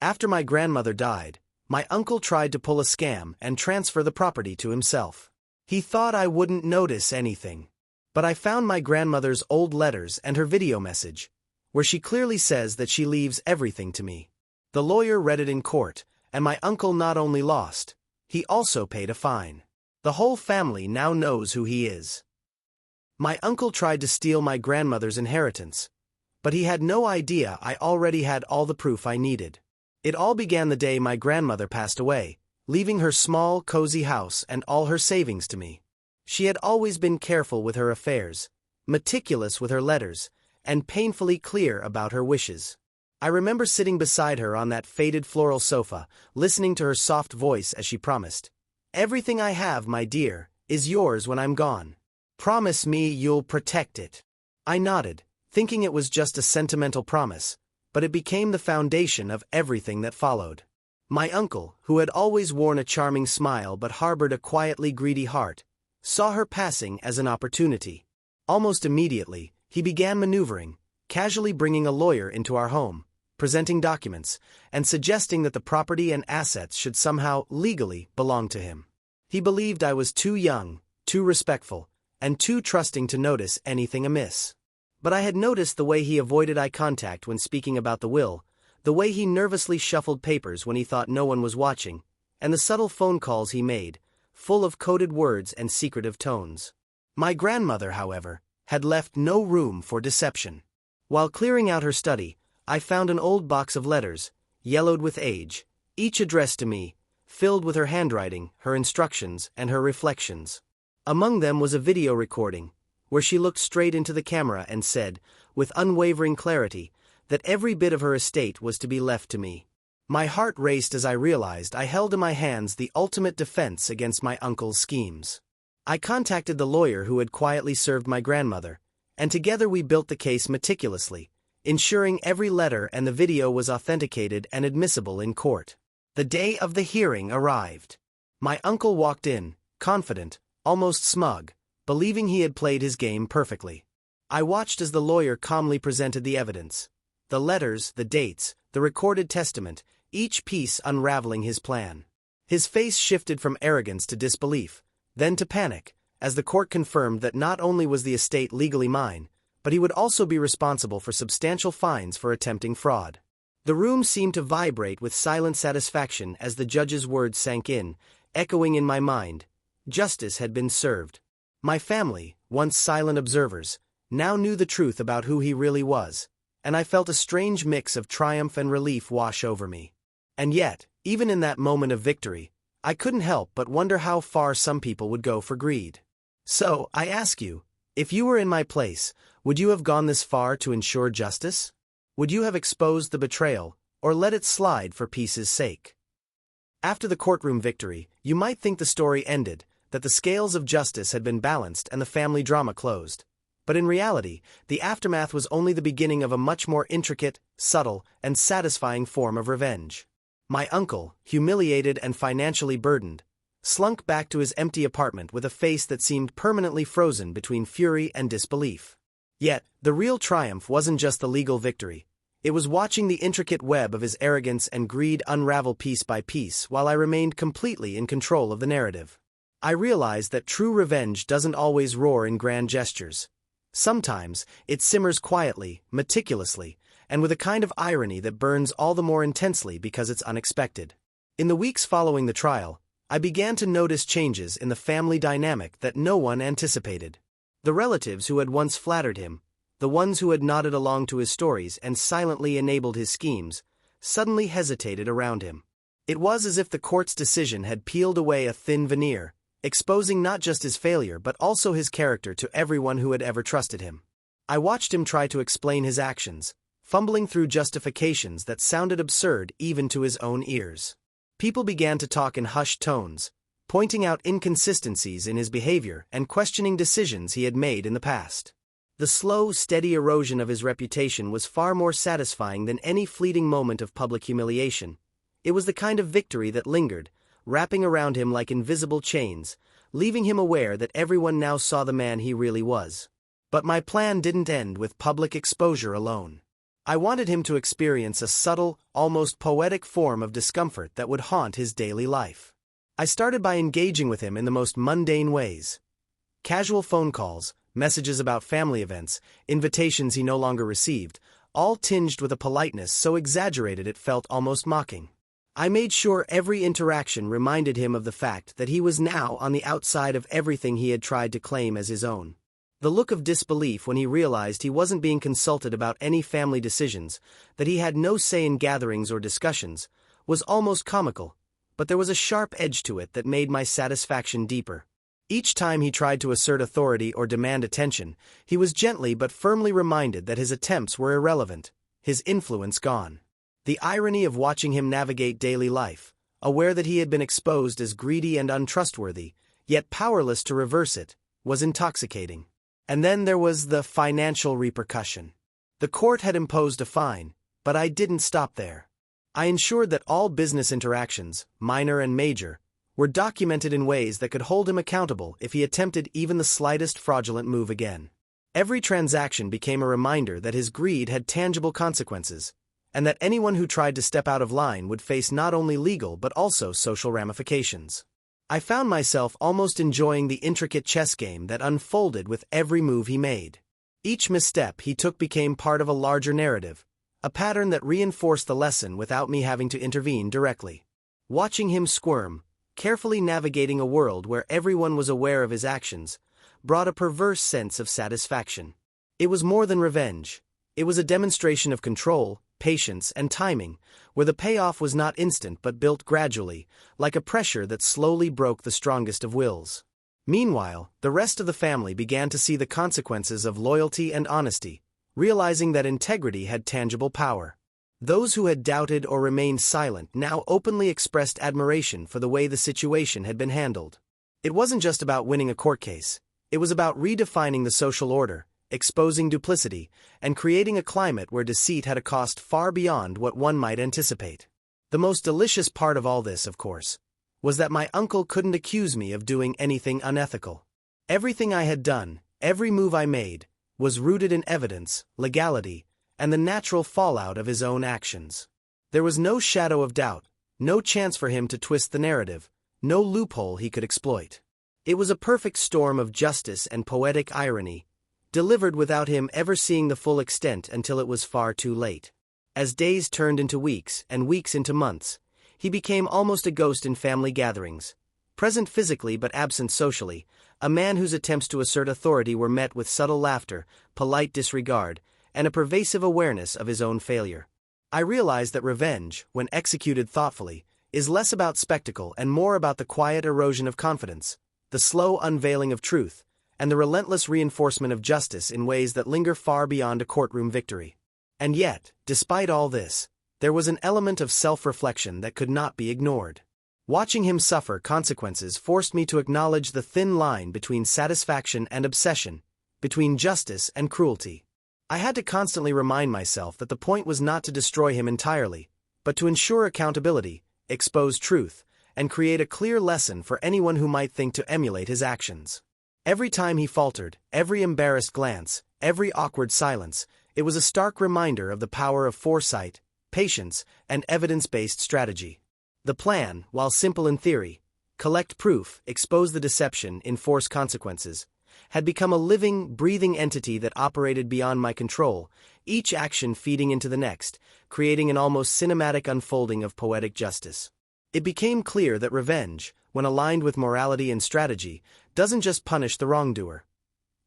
After my grandmother died, my uncle tried to pull a scam and transfer the property to himself. He thought I wouldn't notice anything. But I found my grandmother's old letters and her video message, where she clearly says that she leaves everything to me. The lawyer read it in court, and my uncle not only lost, he also paid a fine. The whole family now knows who he is. My uncle tried to steal my grandmother's inheritance, but he had no idea I already had all the proof I needed. It all began the day my grandmother passed away, leaving her small, cozy house and all her savings to me. She had always been careful with her affairs, meticulous with her letters, and painfully clear about her wishes. I remember sitting beside her on that faded floral sofa, listening to her soft voice as she promised, "Everything I have, my dear, is yours when I'm gone. Promise me you'll protect it." I nodded, thinking it was just a sentimental promise, but it became the foundation of everything that followed. My uncle, who had always worn a charming smile but harbored a quietly greedy heart, saw her passing as an opportunity. Almost immediately, he began maneuvering, casually bringing a lawyer into our home, presenting documents, and suggesting that the property and assets should somehow legally belong to him. He believed I was too young, too respectful, and too trusting to notice anything amiss. But I had noticed the way he avoided eye contact when speaking about the will, the way he nervously shuffled papers when he thought no one was watching, and the subtle phone calls he made, full of coded words and secretive tones. My grandmother, however, had left no room for deception. While clearing out her study, I found an old box of letters, yellowed with age, each addressed to me, filled with her handwriting, her instructions, and her reflections. Among them was a video recording, where she looked straight into the camera and said, with unwavering clarity, that every bit of her estate was to be left to me. My heart raced as I realized I held in my hands the ultimate defense against my uncle's schemes. I contacted the lawyer who had quietly served my grandmother, and together we built the case meticulously, ensuring every letter and the video was authenticated and admissible in court. The day of the hearing arrived. My uncle walked in, confident, almost smug, believing he had played his game perfectly. I watched as the lawyer calmly presented the evidence. The letters, the dates, the recorded testament, each piece unraveling his plan. His face shifted from arrogance to disbelief, then to panic, as the court confirmed that not only was the estate legally mine, but he would also be responsible for substantial fines for attempting fraud. The room seemed to vibrate with silent satisfaction as the judge's words sank in, echoing in my mind. Justice had been served. My family, once silent observers, now knew the truth about who he really was, and I felt a strange mix of triumph and relief wash over me. And yet, even in that moment of victory, I couldn't help but wonder how far some people would go for greed. So, I ask you, if you were in my place, would you have gone this far to ensure justice? Would you have exposed the betrayal, or let it slide for peace's sake? After the courtroom victory, you might think the story ended, that the scales of justice had been balanced and the family drama closed. But in reality, the aftermath was only the beginning of a much more intricate, subtle, and satisfying form of revenge. My uncle, humiliated and financially burdened, slunk back to his empty apartment with a face that seemed permanently frozen between fury and disbelief. Yet, the real triumph wasn't just the legal victory. It was watching the intricate web of his arrogance and greed unravel piece by piece while I remained completely in control of the narrative. I realized that true revenge doesn't always roar in grand gestures. Sometimes, it simmers quietly, meticulously, and with a kind of irony that burns all the more intensely because it's unexpected. In the weeks following the trial, I began to notice changes in the family dynamic that no one anticipated. The relatives who had once flattered him, the ones who had nodded along to his stories and silently enabled his schemes, suddenly hesitated around him. It was as if the court's decision had peeled away a thin veneer, exposing not just his failure but also his character to everyone who had ever trusted him. I watched him try to explain his actions, fumbling through justifications that sounded absurd even to his own ears. People began to talk in hushed tones, pointing out inconsistencies in his behavior and questioning decisions he had made in the past. The slow, steady erosion of his reputation was far more satisfying than any fleeting moment of public humiliation. It was the kind of victory that lingered, wrapping around him like invisible chains, leaving him aware that everyone now saw the man he really was. But my plan didn't end with public exposure alone. I wanted him to experience a subtle, almost poetic form of discomfort that would haunt his daily life. I started by engaging with him in the most mundane ways. Casual phone calls, messages about family events, invitations he no longer received, all tinged with a politeness so exaggerated it felt almost mocking. I made sure every interaction reminded him of the fact that he was now on the outside of everything he had tried to claim as his own. The look of disbelief when he realized he wasn't being consulted about any family decisions, that he had no say in gatherings or discussions, was almost comical, but there was a sharp edge to it that made my satisfaction deeper. Each time he tried to assert authority or demand attention, he was gently but firmly reminded that his attempts were irrelevant, his influence gone. The irony of watching him navigate daily life, aware that he had been exposed as greedy and untrustworthy, yet powerless to reverse it, was intoxicating. And then there was the financial repercussion. The court had imposed a fine, but I didn't stop there. I ensured that all business interactions, minor and major, were documented in ways that could hold him accountable if he attempted even the slightest fraudulent move again. Every transaction became a reminder that his greed had tangible consequences, and that anyone who tried to step out of line would face not only legal but also social ramifications. I found myself almost enjoying the intricate chess game that unfolded with every move he made. Each misstep he took became part of a larger narrative, a pattern that reinforced the lesson without me having to intervene directly. Watching him squirm, carefully navigating a world where everyone was aware of his actions, brought a perverse sense of satisfaction. It was more than revenge. It was a demonstration of control, patience, and timing, where the payoff was not instant but built gradually, like a pressure that slowly broke the strongest of wills. Meanwhile, the rest of the family began to see the consequences of loyalty and honesty, realizing that integrity had tangible power. Those who had doubted or remained silent now openly expressed admiration for the way the situation had been handled. It wasn't just about winning a court case, it was about redefining the social order, exposing duplicity, and creating a climate where deceit had a cost far beyond what one might anticipate. The most delicious part of all this, of course, was that my uncle couldn't accuse me of doing anything unethical. Everything I had done, every move I made, was rooted in evidence, legality, and the natural fallout of his own actions. There was no shadow of doubt, no chance for him to twist the narrative, no loophole he could exploit. It was a perfect storm of justice and poetic irony, delivered without him ever seeing the full extent until it was far too late. As days turned into weeks and weeks into months, he became almost a ghost in family gatherings, present physically but absent socially, a man whose attempts to assert authority were met with subtle laughter, polite disregard, and a pervasive awareness of his own failure. I realized that revenge, when executed thoughtfully, is less about spectacle and more about the quiet erosion of confidence, the slow unveiling of truth, and the relentless reinforcement of justice in ways that linger far beyond a courtroom victory. And yet, despite all this, there was an element of self-reflection that could not be ignored. Watching him suffer consequences forced me to acknowledge the thin line between satisfaction and obsession, between justice and cruelty. I had to constantly remind myself that the point was not to destroy him entirely, but to ensure accountability, expose truth, and create a clear lesson for anyone who might think to emulate his actions. Every time he faltered, every embarrassed glance, every awkward silence, it was a stark reminder of the power of foresight, patience, and evidence-based strategy. The plan, while simple in theory, collect proof, expose the deception, enforce consequences, had become a living, breathing entity that operated beyond my control, each action feeding into the next, creating an almost cinematic unfolding of poetic justice. It became clear that revenge, when aligned with morality and strategy, doesn't just punish the wrongdoer.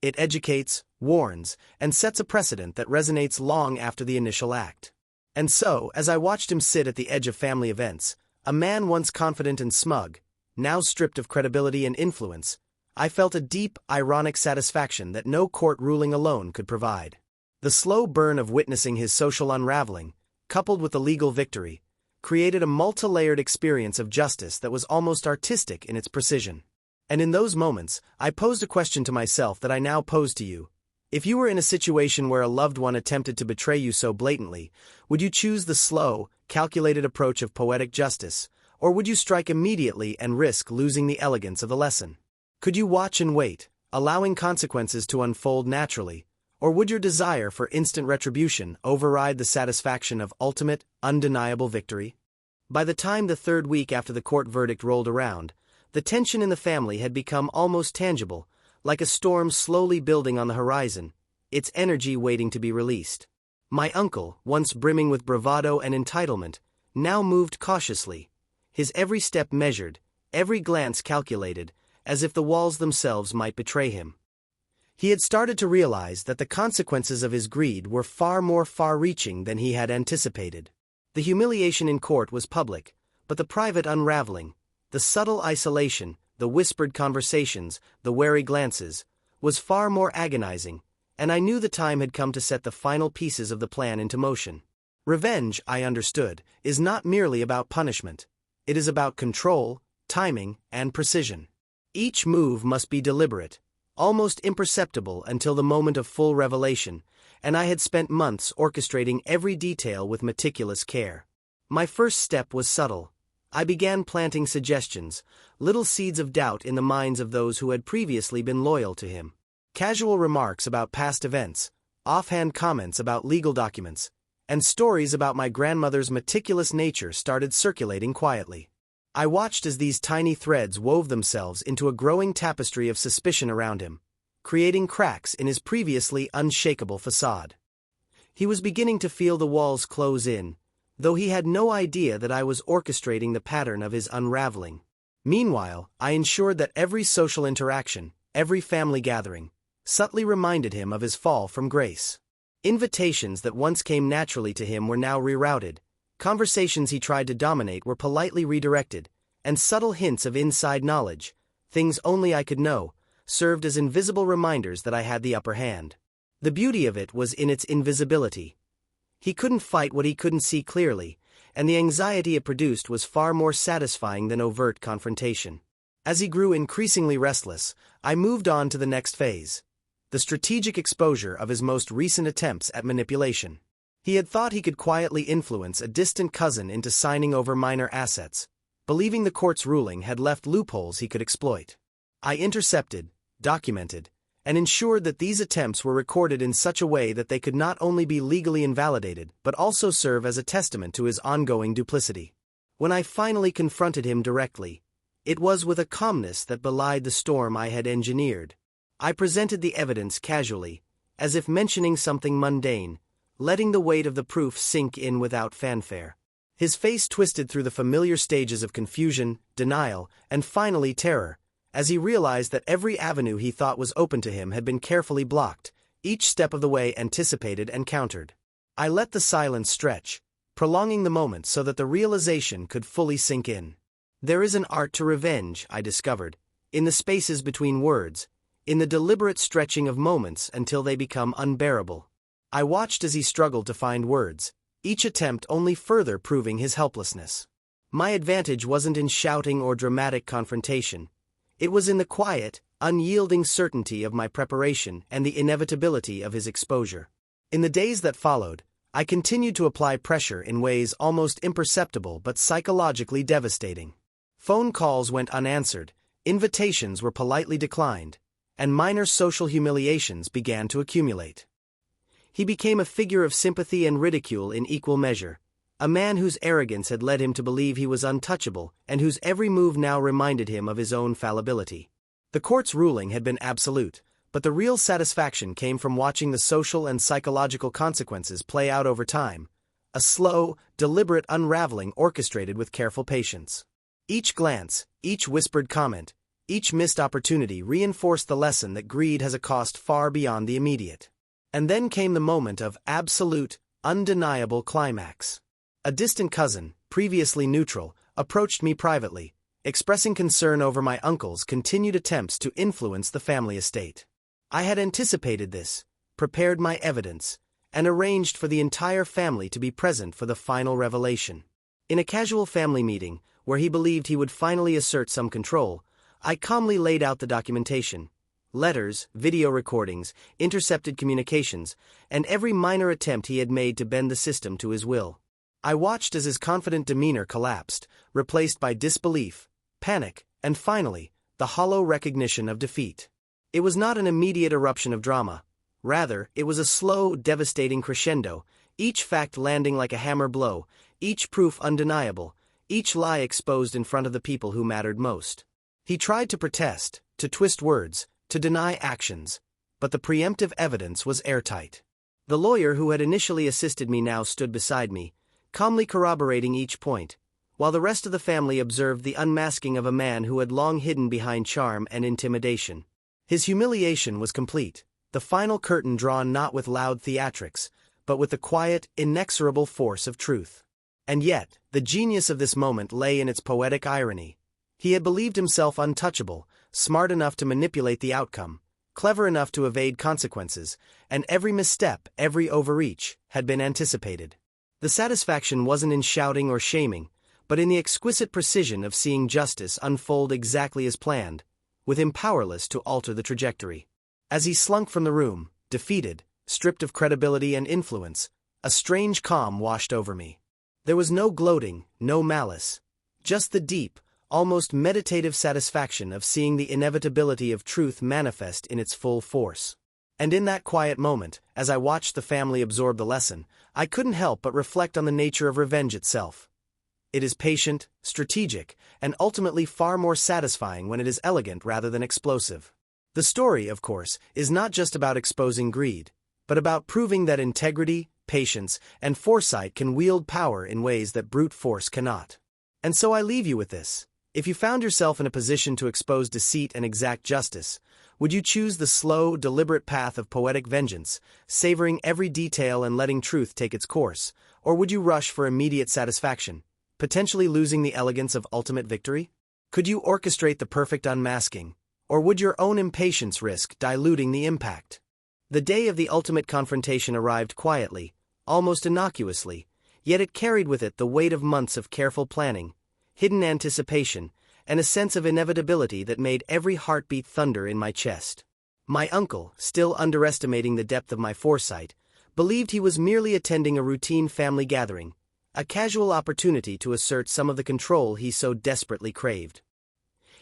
It educates, warns, and sets a precedent that resonates long after the initial act. And so, as I watched him sit at the edge of family events, a man once confident and smug, now stripped of credibility and influence, I felt a deep, ironic satisfaction that no court ruling alone could provide. The slow burn of witnessing his social unraveling, coupled with the legal victory, created a multi-layered experience of justice that was almost artistic in its precision. And in those moments, I posed a question to myself that I now pose to you. If you were in a situation where a loved one attempted to betray you so blatantly, would you choose the slow, calculated approach of poetic justice, or would you strike immediately and risk losing the elegance of the lesson? Could you watch and wait, allowing consequences to unfold naturally, Or would your desire for instant retribution override the satisfaction of ultimate, undeniable victory? By the time the third week after the court verdict rolled around, the tension in the family had become almost tangible, like a storm slowly building on the horizon, its energy waiting to be released. My uncle, once brimming with bravado and entitlement, now moved cautiously, his every step measured, every glance calculated, as if the walls themselves might betray him. He had started to realize that the consequences of his greed were far more far-reaching than he had anticipated. The humiliation in court was public, but the private unraveling, the subtle isolation, the whispered conversations, the wary glances, was far more agonizing, and I knew the time had come to set the final pieces of the plan into motion. Revenge, I understood, is not merely about punishment. It is about control, timing, and precision. Each move must be deliberate, almost imperceptible until the moment of full revelation, and I had spent months orchestrating every detail with meticulous care. My first step was subtle. I began planting suggestions, little seeds of doubt in the minds of those who had previously been loyal to him. Casual remarks about past events, offhand comments about legal documents, and stories about my grandmother's meticulous nature started circulating quietly. I watched as these tiny threads wove themselves into a growing tapestry of suspicion around him, creating cracks in his previously unshakable facade. He was beginning to feel the walls close in, though he had no idea that I was orchestrating the pattern of his unraveling. Meanwhile, I ensured that every social interaction, every family gathering, subtly reminded him of his fall from grace. Invitations that once came naturally to him were now rerouted, conversations he tried to dominate were politely redirected, and subtle hints of inside knowledge, things only I could know, served as invisible reminders that I had the upper hand. The beauty of it was in its invisibility. He couldn't fight what he couldn't see clearly, and the anxiety it produced was far more satisfying than overt confrontation. As he grew increasingly restless, I moved on to the next phase, the strategic exposure of his most recent attempts at manipulation. He had thought he could quietly influence a distant cousin into signing over minor assets, believing the court's ruling had left loopholes he could exploit. I intercepted, documented, and ensured that these attempts were recorded in such a way that they could not only be legally invalidated but also serve as a testament to his ongoing duplicity. When I finally confronted him directly, it was with a calmness that belied the storm I had engineered. I presented the evidence casually, as if mentioning something mundane, letting the weight of the proof sink in without fanfare. His face twisted through the familiar stages of confusion, denial, and finally terror, as he realized that every avenue he thought was open to him had been carefully blocked, each step of the way anticipated and countered. I let the silence stretch, prolonging the moment so that the realization could fully sink in. There is an art to revenge, I discovered, in the spaces between words, in the deliberate stretching of moments until they become unbearable. I watched as he struggled to find words, each attempt only further proving his helplessness. My advantage wasn't in shouting or dramatic confrontation. It was in the quiet, unyielding certainty of my preparation and the inevitability of his exposure. In the days that followed, I continued to apply pressure in ways almost imperceptible but psychologically devastating. Phone calls went unanswered, invitations were politely declined, and minor social humiliations began to accumulate. He became a figure of sympathy and ridicule in equal measure, a man whose arrogance had led him to believe he was untouchable and whose every move now reminded him of his own fallibility. The court's ruling had been absolute, but the real satisfaction came from watching the social and psychological consequences play out over time, a slow, deliberate unraveling orchestrated with careful patience. Each glance, each whispered comment, each missed opportunity reinforced the lesson that greed has a cost far beyond the immediate. And then came the moment of absolute, undeniable climax. A distant cousin, previously neutral, approached me privately, expressing concern over my uncle's continued attempts to influence the family estate. I had anticipated this, prepared my evidence, and arranged for the entire family to be present for the final revelation. In a casual family meeting, where he believed he would finally assert some control, I calmly laid out the documentation, letters, video recordings, intercepted communications, and every minor attempt he had made to bend the system to his will. I watched as his confident demeanor collapsed, replaced by disbelief, panic, and finally, the hollow recognition of defeat. It was not an immediate eruption of drama. Rather, it was a slow, devastating crescendo, each fact landing like a hammer blow, each proof undeniable, each lie exposed in front of the people who mattered most. He tried to protest, to twist words, to deny actions, but the preemptive evidence was airtight. The lawyer who had initially assisted me now stood beside me, calmly corroborating each point, while the rest of the family observed the unmasking of a man who had long hidden behind charm and intimidation. His humiliation was complete, the final curtain drawn not with loud theatrics, but with the quiet, inexorable force of truth. And yet, the genius of this moment lay in its poetic irony. He had believed himself untouchable, smart enough to manipulate the outcome, clever enough to evade consequences, and every misstep, every overreach, had been anticipated. The satisfaction wasn't in shouting or shaming, but in the exquisite precision of seeing justice unfold exactly as planned, with him powerless to alter the trajectory. As he slunk from the room, defeated, stripped of credibility and influence, a strange calm washed over me. There was no gloating, no malice, just the deep, almost meditative satisfaction of seeing the inevitability of truth manifest in its full force. And in that quiet moment, as I watched the family absorb the lesson, I couldn't help but reflect on the nature of revenge itself. It is patient, strategic, and ultimately far more satisfying when it is elegant rather than explosive. The story, of course, is not just about exposing greed, but about proving that integrity, patience, and foresight can wield power in ways that brute force cannot. And so I leave you with this. If you found yourself in a position to expose deceit and exact justice, would you choose the slow, deliberate path of poetic vengeance, savoring every detail and letting truth take its course, or would you rush for immediate satisfaction, potentially losing the elegance of ultimate victory? Could you orchestrate the perfect unmasking, or would your own impatience risk diluting the impact? The day of the ultimate confrontation arrived quietly, almost innocuously, yet it carried with it the weight of months of careful planning, hidden anticipation, and a sense of inevitability that made every heartbeat thunder in my chest. My uncle, still underestimating the depth of my foresight, believed he was merely attending a routine family gathering, a casual opportunity to assert some of the control he so desperately craved.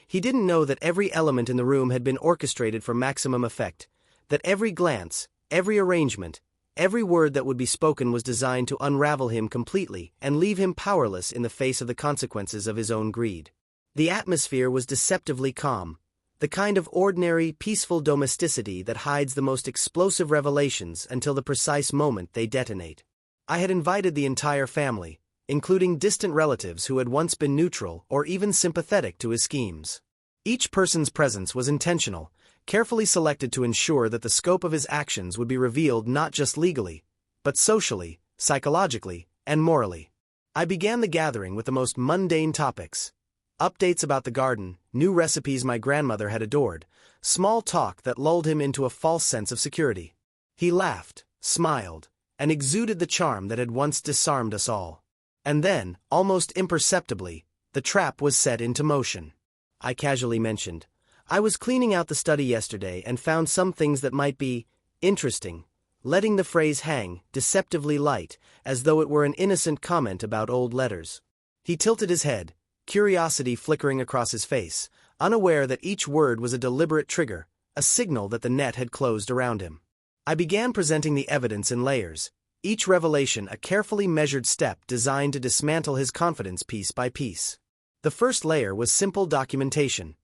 He didn't know that every element in the room had been orchestrated for maximum effect, that every glance, every arrangement, every word that would be spoken was designed to unravel him completely and leave him powerless in the face of the consequences of his own greed. The atmosphere was deceptively calm, the kind of ordinary, peaceful domesticity that hides the most explosive revelations until the precise moment they detonate. I had invited the entire family, including distant relatives who had once been neutral or even sympathetic to his schemes. Each person's presence was intentional, carefully selected to ensure that the scope of his actions would be revealed not just legally, but socially, psychologically, and morally. I began the gathering with the most mundane topics: updates about the garden, new recipes my grandmother had adored, small talk that lulled him into a false sense of security. He laughed, smiled, and exuded the charm that had once disarmed us all. And then, almost imperceptibly, the trap was set into motion. I casually mentioned, "I was cleaning out the study yesterday and found some things that might be interesting," letting the phrase hang, deceptively light, as though it were an innocent comment about old letters. He tilted his head, curiosity flickering across his face, unaware that each word was a deliberate trigger, a signal that the net had closed around him. I began presenting the evidence in layers, each revelation a carefully measured step designed to dismantle his confidence piece by piece. The first layer was simple documentation.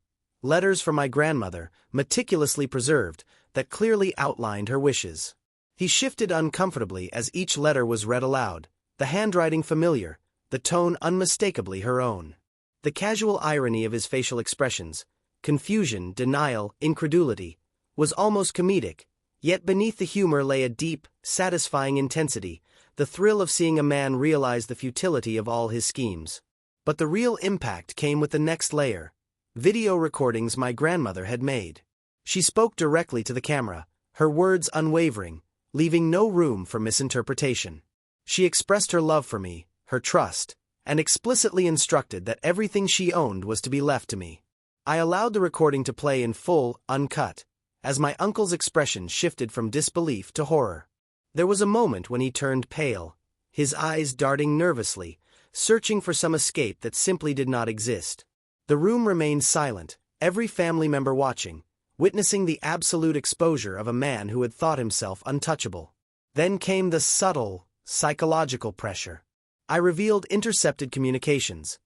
Letters from my grandmother, meticulously preserved, that clearly outlined her wishes. He shifted uncomfortably as each letter was read aloud, the handwriting familiar, the tone unmistakably her own. The casual irony of his facial expressions, confusion, denial, incredulity, was almost comedic, yet beneath the humor lay a deep, satisfying intensity, the thrill of seeing a man realize the futility of all his schemes. But the real impact came with the next layer: video recordings my grandmother had made. She spoke directly to the camera, her words unwavering, leaving no room for misinterpretation. She expressed her love for me, her trust, and explicitly instructed that everything she owned was to be left to me. I allowed the recording to play in full, uncut, as my uncle's expression shifted from disbelief to horror. There was a moment when he turned pale, his eyes darting nervously, searching for some escape that simply did not exist. The room remained silent, every family member watching, witnessing the absolute exposure of a man who had thought himself untouchable. Then came the subtle, psychological pressure. I revealed intercepted communications.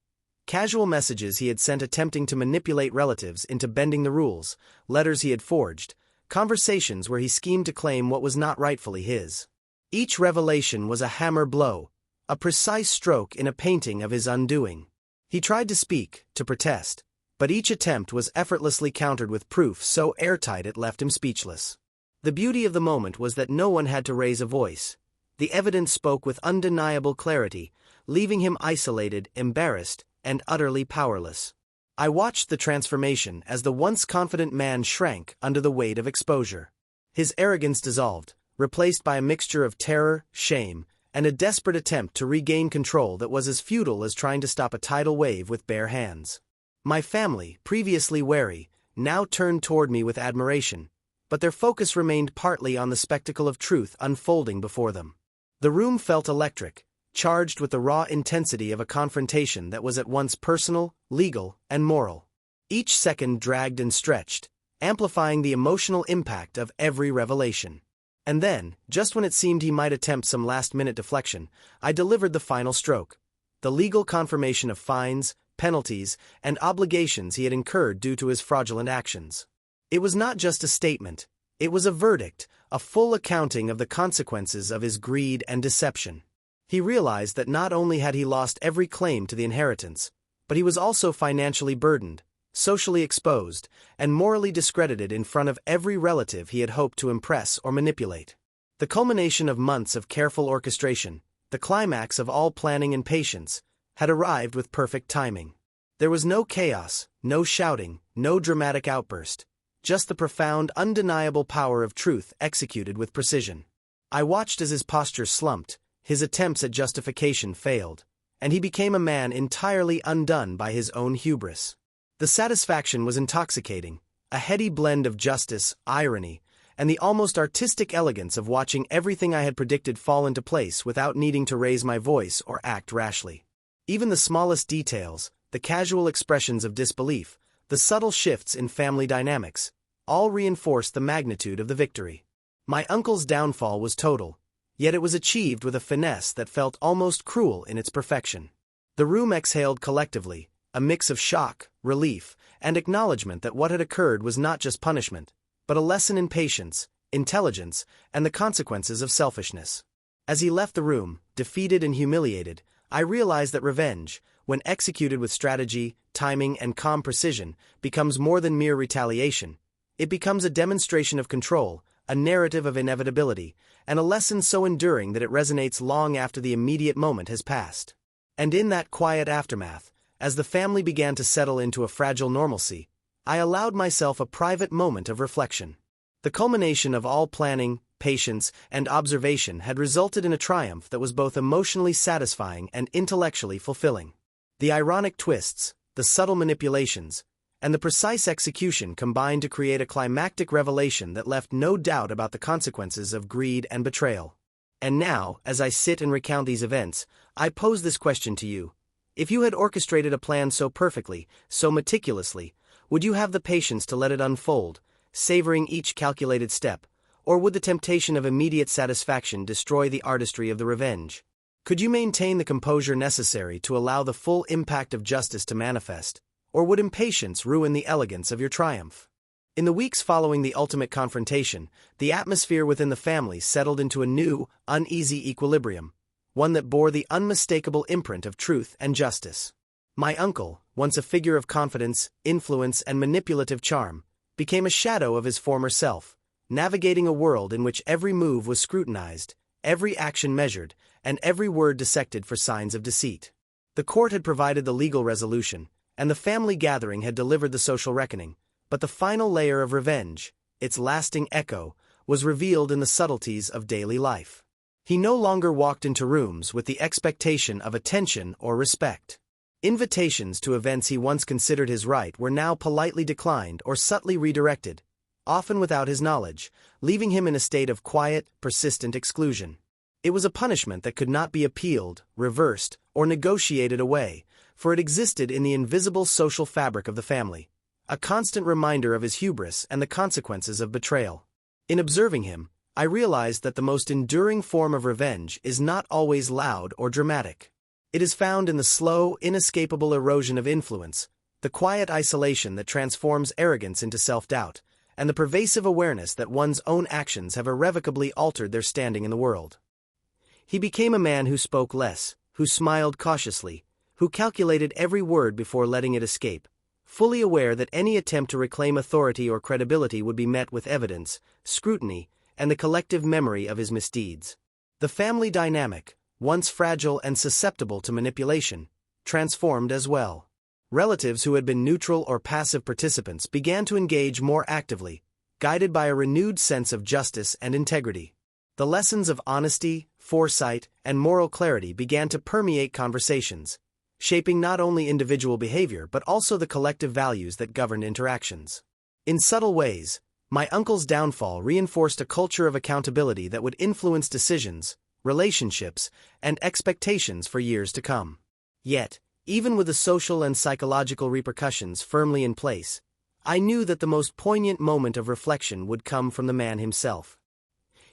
Casual messages he had sent attempting to manipulate relatives into bending the rules, letters he had forged, conversations where he schemed to claim what was not rightfully his. Each revelation was a hammer blow, a precise stroke in a painting of his undoing. He tried to speak, to protest, but each attempt was effortlessly countered with proof so airtight it left him speechless. The beauty of the moment was that no one had to raise a voice. The evidence spoke with undeniable clarity, leaving him isolated, embarrassed, and utterly powerless. I watched the transformation as the once confident man shrank under the weight of exposure. His arrogance dissolved, replaced by a mixture of terror, shame, and a desperate attempt to regain control that was as futile as trying to stop a tidal wave with bare hands. My family, previously wary, now turned toward me with admiration, but their focus remained partly on the spectacle of truth unfolding before them. The room felt electric, charged with the raw intensity of a confrontation that was at once personal, legal, and moral. Each second dragged and stretched, amplifying the emotional impact of every revelation. And then, just when it seemed he might attempt some last-minute deflection, I delivered the final stroke, the legal confirmation of fines, penalties, and obligations he had incurred due to his fraudulent actions. It was not just a statement, it was a verdict, a full accounting of the consequences of his greed and deception. He realized that not only had he lost every claim to the inheritance, but he was also financially burdened, socially exposed, and morally discredited in front of every relative he had hoped to impress or manipulate. The culmination of months of careful orchestration, the climax of all planning and patience, had arrived with perfect timing. There was no chaos, no shouting, no dramatic outburst, just the profound, undeniable power of truth executed with precision. I watched as his posture slumped, his attempts at justification failed, and he became a man entirely undone by his own hubris. The satisfaction was intoxicating, a heady blend of justice, irony, and the almost artistic elegance of watching everything I had predicted fall into place without needing to raise my voice or act rashly. Even the smallest details, the casual expressions of disbelief, the subtle shifts in family dynamics, all reinforced the magnitude of the victory. My uncle's downfall was total, yet it was achieved with a finesse that felt almost cruel in its perfection. The room exhaled collectively, a mix of shock, relief, and acknowledgement that what had occurred was not just punishment, but a lesson in patience, intelligence, and the consequences of selfishness. As he left the room, defeated and humiliated, I realized that revenge, when executed with strategy, timing, and calm precision, becomes more than mere retaliation. It becomes a demonstration of control, a narrative of inevitability, and a lesson so enduring that it resonates long after the immediate moment has passed. And in that quiet aftermath, as the family began to settle into a fragile normalcy, I allowed myself a private moment of reflection. The culmination of all planning, patience, and observation had resulted in a triumph that was both emotionally satisfying and intellectually fulfilling. The ironic twists, the subtle manipulations, and the precise execution combined to create a climactic revelation that left no doubt about the consequences of greed and betrayal. And now, as I sit and recount these events, I pose this question to you. If you had orchestrated a plan so perfectly, so meticulously, would you have the patience to let it unfold, savoring each calculated step, or would the temptation of immediate satisfaction destroy the artistry of the revenge? Could you maintain the composure necessary to allow the full impact of justice to manifest, or would impatience ruin the elegance of your triumph? In the weeks following the ultimate confrontation, the atmosphere within the family settled into a new, uneasy equilibrium, one that bore the unmistakable imprint of truth and justice. My uncle, once a figure of confidence, influence, and manipulative charm, became a shadow of his former self, navigating a world in which every move was scrutinized, every action measured, and every word dissected for signs of deceit. The court had provided the legal resolution, and the family gathering had delivered the social reckoning, but the final layer of revenge, its lasting echo, was revealed in the subtleties of daily life. He no longer walked into rooms with the expectation of attention or respect. Invitations to events he once considered his right were now politely declined or subtly redirected, often without his knowledge, leaving him in a state of quiet, persistent exclusion. It was a punishment that could not be appealed, reversed, or negotiated away, for it existed in the invisible social fabric of the family, a constant reminder of his hubris and the consequences of betrayal. In observing him, I realized that the most enduring form of revenge is not always loud or dramatic. It is found in the slow, inescapable erosion of influence, the quiet isolation that transforms arrogance into self-doubt, and the pervasive awareness that one's own actions have irrevocably altered their standing in the world. He became a man who spoke less, who smiled cautiously, who calculated every word before letting it escape, fully aware that any attempt to reclaim authority or credibility would be met with evidence, scrutiny, and the collective memory of his misdeeds. The family dynamic, once fragile and susceptible to manipulation, transformed as well. Relatives who had been neutral or passive participants began to engage more actively, guided by a renewed sense of justice and integrity. The lessons of honesty, foresight, and moral clarity began to permeate conversations, shaping not only individual behavior but also the collective values that governed interactions. In subtle ways, my uncle's downfall reinforced a culture of accountability that would influence decisions, relationships, and expectations for years to come. Yet, even with the social and psychological repercussions firmly in place, I knew that the most poignant moment of reflection would come from the man himself.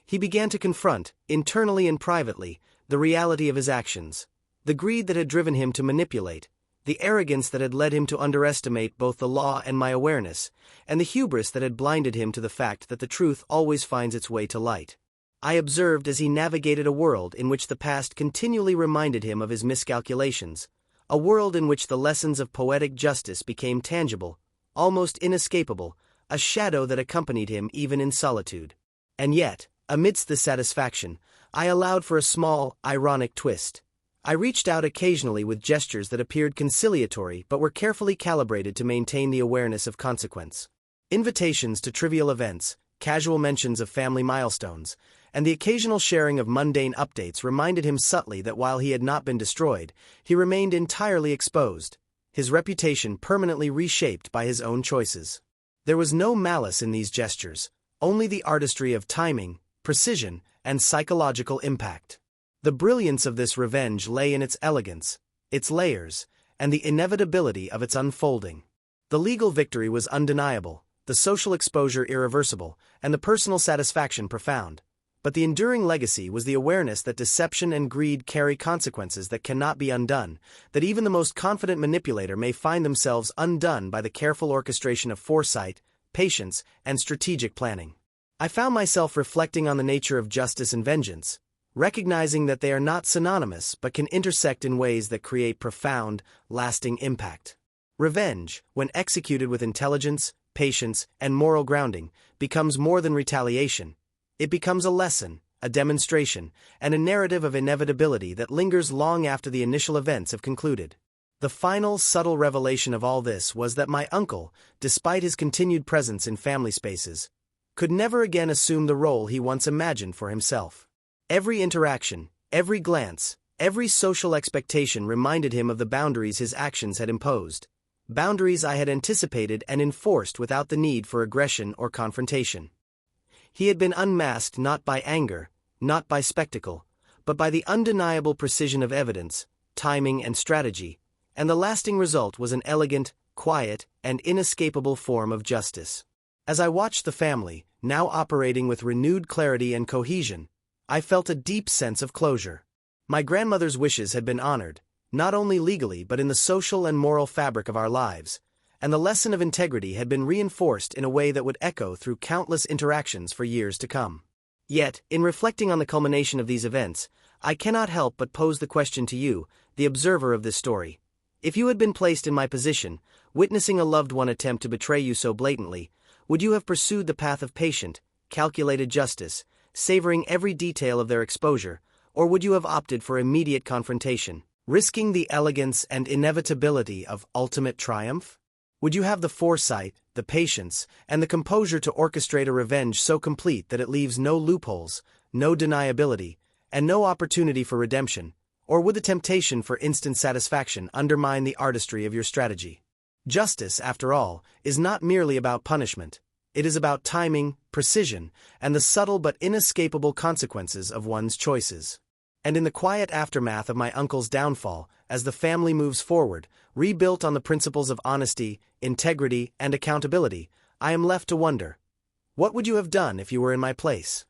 He began to confront, internally and privately, the reality of his actions, the greed that had driven him to manipulate, the arrogance that had led him to underestimate both the law and my awareness, and the hubris that had blinded him to the fact that the truth always finds its way to light. I observed as he navigated a world in which the past continually reminded him of his miscalculations, a world in which the lessons of poetic justice became tangible, almost inescapable, a shadow that accompanied him even in solitude. And yet, amidst this satisfaction, I allowed for a small, ironic twist. I reached out occasionally with gestures that appeared conciliatory but were carefully calibrated to maintain the awareness of consequence. Invitations to trivial events, casual mentions of family milestones, and the occasional sharing of mundane updates reminded him subtly that while he had not been destroyed, he remained entirely exposed, his reputation permanently reshaped by his own choices. There was no malice in these gestures, only the artistry of timing, precision, and psychological impact. The brilliance of this revenge lay in its elegance, its layers, and the inevitability of its unfolding. The legal victory was undeniable, the social exposure irreversible, and the personal satisfaction profound. But the enduring legacy was the awareness that deception and greed carry consequences that cannot be undone, that even the most confident manipulator may find themselves undone by the careful orchestration of foresight, patience, and strategic planning. I found myself reflecting on the nature of justice and vengeance, recognizing that they are not synonymous but can intersect in ways that create profound, lasting impact. Revenge, when executed with intelligence, patience, and moral grounding, becomes more than retaliation. It becomes a lesson, a demonstration, and a narrative of inevitability that lingers long after the initial events have concluded. The final, subtle revelation of all this was that my uncle, despite his continued presence in family spaces, could never again assume the role he once imagined for himself. Every interaction, every glance, every social expectation reminded him of the boundaries his actions had imposed, boundaries I had anticipated and enforced without the need for aggression or confrontation. He had been unmasked not by anger, not by spectacle, but by the undeniable precision of evidence, timing and strategy, and the lasting result was an elegant, quiet, and inescapable form of justice. As I watched the family, now operating with renewed clarity and cohesion, I felt a deep sense of closure. My grandmother's wishes had been honored, not only legally but in the social and moral fabric of our lives, and the lesson of integrity had been reinforced in a way that would echo through countless interactions for years to come. Yet, in reflecting on the culmination of these events, I cannot help but pose the question to you, the observer of this story. If you had been placed in my position, witnessing a loved one attempt to betray you so blatantly, would you have pursued the path of patient, calculated justice, savoring every detail of their exposure, or would you have opted for immediate confrontation, risking the elegance and inevitability of ultimate triumph? Would you have the foresight, the patience, and the composure to orchestrate a revenge so complete that it leaves no loopholes, no deniability, and no opportunity for redemption, or would the temptation for instant satisfaction undermine the artistry of your strategy? Justice, after all, is not merely about punishment. It is about timing, precision, and the subtle but inescapable consequences of one's choices. And in the quiet aftermath of my uncle's downfall, as the family moves forward, rebuilt on the principles of honesty, integrity, and accountability, I am left to wonder, what would you have done if you were in my place?